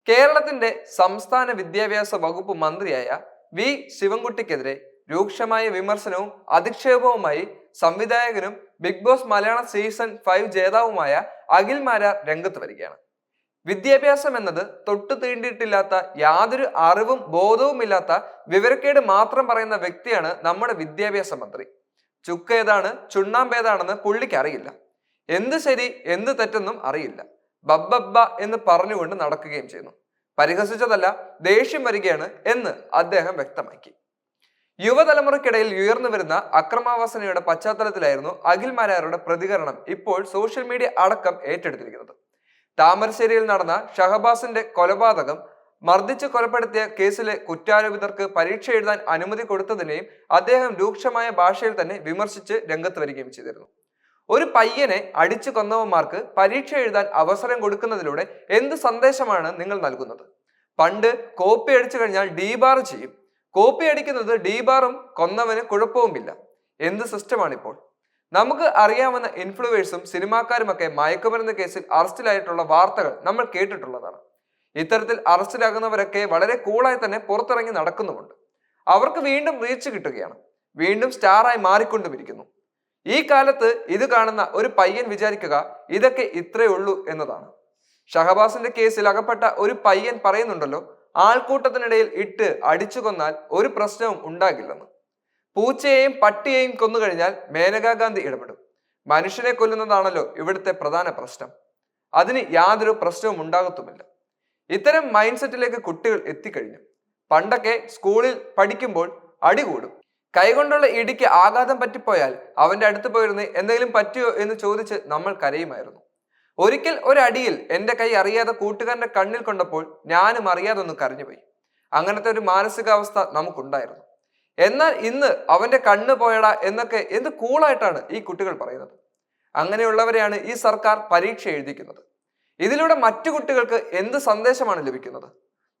കേരളത്തിന്റെ സംസ്ഥാന വിദ്യാഭ്യാസ വകുപ്പ് മന്ത്രിയായ വി ശിവൻകുട്ടിക്കെതിരെ രൂക്ഷമായ വിമർശനവും അധിക്ഷേപവുമായി സംവിധായകനും ബിഗ് ബോസ് മലയാളം സീസൺ 5 ജേതാവുമായ അഖിൽ മാരാർ രംഗത്ത് വരികയാണ്. വിദ്യാഭ്യാസം എന്നത് തൊട്ടു തീണ്ടിയിട്ടില്ലാത്ത യാതൊരു അറിവും ബോധവുമില്ലാത്ത വിവരക്കേട് മാത്രം പറയുന്ന വ്യക്തിയാണ് നമ്മുടെ വിദ്യാഭ്യാസ മന്ത്രി. ചുക്ക് ഏതാണ് ചുണ്ണാമ്പ് ഏതാണെന്ന് പുള്ളിക്ക് അറിയില്ല. എന്ത് ശരി എന്ത് തെറ്റെന്നും അറിയില്ല. ബബ്ബബ്ബ എന്ന് പറഞ്ഞുകൊണ്ട് നടക്കുകയും ചെയ്യുന്നു. പരിഹസിച്ചതല്ല, ദേഷ്യം വരികയാണ് എന്ന് അദ്ദേഹം വ്യക്തമാക്കി. യുവതലമുറയ്ക്കിടയിൽ ഉയർന്നു വരുന്ന അക്രമാവാസനയുടെ പശ്ചാത്തലത്തിലായിരുന്നു അഖിൽ മാരാരുടെ പ്രതികരണം ഇപ്പോൾ സോഷ്യൽ മീഡിയ അടക്കം ഏറ്റെടുത്തിരിക്കുന്നത്. താമരശ്ശേരിയിൽ നടന്ന ഷഹബാസിന്റെ കൊലപാതകം മർദ്ദിച്ച് കൊലപ്പെടുത്തിയ കേസിലെ കുറ്റാരോപിതർക്ക് പരീക്ഷ എഴുതാൻ അനുമതി കൊടുത്തതിനെയും അദ്ദേഹം രൂക്ഷമായ ഭാഷയിൽ തന്നെ വിമർശിച്ച് രംഗത്ത് വരികയും ചെയ്തിരുന്നു. ഒരു പയ്യനെ അടിച്ചു കൊന്നവന്മാർക്ക് പരീക്ഷ എഴുതാൻ അവസരം കൊടുക്കുന്നതിലൂടെ എന്ത് സന്ദേശമാണ് നിങ്ങൾ നൽകുന്നത്? പണ്ട് കോപ്പി അടിച്ചു കഴിഞ്ഞാൽ ഡീബാർ ചെയ്യും. കോപ്പി അടിക്കുന്നത് ഡീബാറും കൊന്നവന് കുഴപ്പവുമില്ല. എന്ത് സിസ്റ്റമാണിപ്പോൾ? നമുക്ക് അറിയാവുന്ന ഇൻഫ്ലുവേഴ്സും സിനിമാക്കാരുമൊക്കെ മയക്കുമരുന്ന് കേസിൽ അറസ്റ്റിലായിട്ടുള്ള വാർത്തകൾ നമ്മൾ കേട്ടിട്ടുള്ളതാണ്. ഇത്തരത്തിൽ അറസ്റ്റിലാകുന്നവരൊക്കെ വളരെ കൂളായി തന്നെ പുറത്തിറങ്ങി നടക്കുന്നുമുണ്ട്. അവർക്ക് വീണ്ടും റീച്ച് കിട്ടുകയാണ്, വീണ്ടും സ്റ്റാറായി മാറിക്കൊണ്ടുമിരിക്കുന്നു. ഈ കാലത്ത് ഇത് കാണുന്ന ഒരു പയ്യൻ വിചാരിക്കുക ഇതൊക്കെ ഇത്രയേ ഉള്ളൂ എന്നതാണ്. ഷഹബാസിന്റെ കേസിൽ അകപ്പെട്ട ഒരു പയ്യൻ പറയുന്നുണ്ടല്ലോ, ആൾക്കൂട്ടത്തിനിടയിൽ ഇട്ട് അടിച്ചു കൊന്നാൽ ഒരു പ്രശ്നവും ഉണ്ടാകില്ലെന്ന്. പൂച്ചയെയും പട്ടിയെയും കൊന്നുകഴിഞ്ഞാൽ മേനകാ ഗാന്ധി ഇടപെടും. മനുഷ്യനെ കൊല്ലുന്നതാണല്ലോ ഇവിടുത്തെ പ്രധാന പ്രശ്നം. അതിന് യാതൊരു പ്രശ്നവും ഉണ്ടാകത്തുമില്ല. ഇത്തരം മൈൻഡ് സെറ്റിലേക്ക് കുട്ടികൾ എത്തിക്കഴിഞ്ഞു. പണ്ടൊക്കെ സ്കൂളിൽ പഠിക്കുമ്പോൾ അടികൂടും. കൈകൊണ്ടുള്ള ഇടിക്ക് ആഘാതം പറ്റിപ്പോയാൽ അവന്റെ അടുത്ത് പോയിരുന്ന് എന്തെങ്കിലും പറ്റിയോ എന്ന് ചോദിച്ച് നമ്മൾ കരയുമായിരുന്നു. ഒരിക്കൽ ഒരടിയിൽ എൻ്റെ കൈ അറിയാതെ കൂട്ടുകാരന്റെ കണ്ണിൽ കൊണ്ടപ്പോൾ ഞാനും അറിയാതെ ഒന്ന് കരഞ്ഞുപോയി. അങ്ങനത്തെ ഒരു മാനസികാവസ്ഥ നമുക്കുണ്ടായിരുന്നു. എന്നാൽ ഇന്ന് അവന്റെ കണ്ണ് പോയടാ എന്നൊക്കെ എന്ത് കൂളായിട്ടാണ് ഈ കുട്ടികൾ പറയുന്നത്. അങ്ങനെയുള്ളവരെയാണ് ഈ സർക്കാർ പരീക്ഷ എഴുതിക്കുന്നത്. ഇതിലൂടെ മറ്റു കുട്ടികൾക്ക് എന്ത് സന്ദേശമാണ് ലഭിക്കുന്നത്?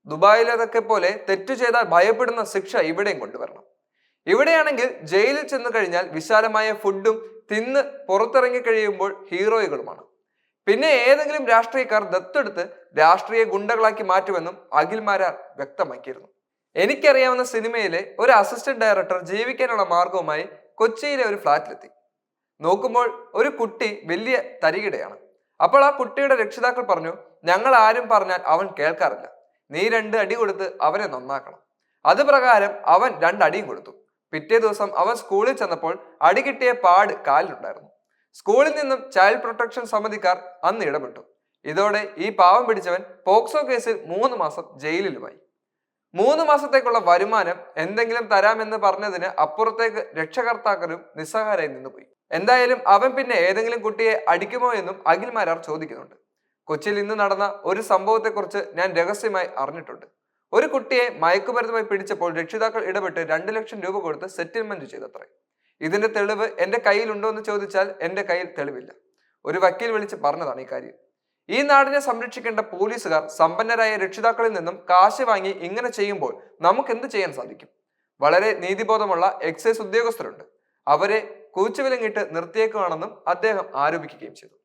ദുബായിലതൊക്കെ പോലെ തെറ്റു ചെയ്താൽ ഭയപ്പെടുന്ന ശിക്ഷ ഇവിടെയും കൊണ്ടുവരണം. ഇവിടെയാണെങ്കിൽ ജയിലിൽ ചെന്ന് കഴിഞ്ഞാൽ വിശാലമായ ഫുഡും തിന്ന് പുറത്തിറങ്ങി കഴിയുമ്പോൾ ഹീറോയുകളുമാണ്. പിന്നെ ഏതെങ്കിലും രാഷ്ട്രീയക്കാർ ദത്തെടുത്ത് രാഷ്ട്രീയ ഗുണ്ടകളാക്കി മാറ്റുമെന്നും അഖിൽ മാരാർ വ്യക്തമാക്കിയിരുന്നു. എനിക്കറിയാവുന്ന സിനിമയിലെ ഒരു അസിസ്റ്റന്റ് ഡയറക്ടർ ജീവിക്കാനുള്ള മാർഗവുമായി കൊച്ചിയിലെ ഒരു ഫ്ലാറ്റിലെത്തി. നോക്കുമ്പോൾ ഒരു കുട്ടി വലിയ തരികിടയാണ്. അപ്പോൾ ആ കുട്ടിയുടെ രക്ഷിതാക്കൾ പറഞ്ഞു, ഞങ്ങൾ ആരും പറഞ്ഞാൽ അവൻ കേൾക്കാറില്ല, നീ 2 അടി കൊടുത്ത് അവനെ നന്നാക്കണം. അത് പ്രകാരം അവൻ 2 അടിയും കൊടുത്തു. പിറ്റേ ദിവസം അവൻ സ്കൂളിൽ ചെന്നപ്പോൾ അടി കിട്ടിയ പാട് കാലിലുണ്ടായിരുന്നു. സ്കൂളിൽ നിന്നും ചൈൽഡ് പ്രൊട്ടക്ഷൻ സമിതിക്കാർ അന്ന് ഇടപെട്ടു. ഇതോടെ ഈ പാവം പിടിച്ചവൻ പോക്സോ കേസിൽ 3 മാസം ജയിലിലുമായി. 3 മാസത്തേക്കുള്ള വരുമാനം എന്തെങ്കിലും തരാമെന്ന് പറഞ്ഞതിന് അപ്പുറത്തേക്ക് രക്ഷകർത്താക്കളും നിസ്സഹാരായി നിന്നുപോയി. എന്തായാലും അവൻ പിന്നെ ഏതെങ്കിലും കുട്ടിയെ അടിക്കുമോ എന്നും അഖിൽ മാരാർ ചോദിക്കുന്നുണ്ട്. കൊച്ചിയിൽ ഇന്ന് നടന്ന ഒരു സംഭവത്തെക്കുറിച്ച് ഞാൻ രഹസ്യമായി അറിഞ്ഞിട്ടുണ്ട്. ഒരു കുട്ടിയെ മയക്കുമരുന്നുമായി പിടിച്ചപ്പോൾ രക്ഷിതാക്കൾ ഇടപെട്ട് 2 ലക്ഷം രൂപ കൊടുത്ത് സെറ്റിൽമെന്റ് ചെയ്തത്രേ. ഇതിന്റെ തെളിവ് എന്റെ കയ്യിലുണ്ടോ എന്ന് ചോദിച്ചാൽ എന്റെ കയ്യിൽ തെളിവില്ല. ഒരു വക്കീൽ വിളിച്ച് പറഞ്ഞതാണ് ഈ കാര്യം. ഈ നാടിനെ സംരക്ഷിക്കേണ്ട പോലീസുകാർ സമ്പന്നരായ രക്ഷിതാക്കളിൽ നിന്നും കാശ് വാങ്ങി ഇങ്ങനെ ചെയ്യുമ്പോൾ നമുക്ക് എന്ത് ചെയ്യാൻ സാധിക്കും? വളരെ നീതിബോധമുള്ള എക്സൈസ് ഉദ്യോഗസ്ഥരുണ്ട്, അവരെ കൂച്ചുവിലങ്ങിട്ട് നിർത്തിയേക്കുവാണെന്നും അദ്ദേഹം ആരോപിക്കുകയും ചെയ്തു.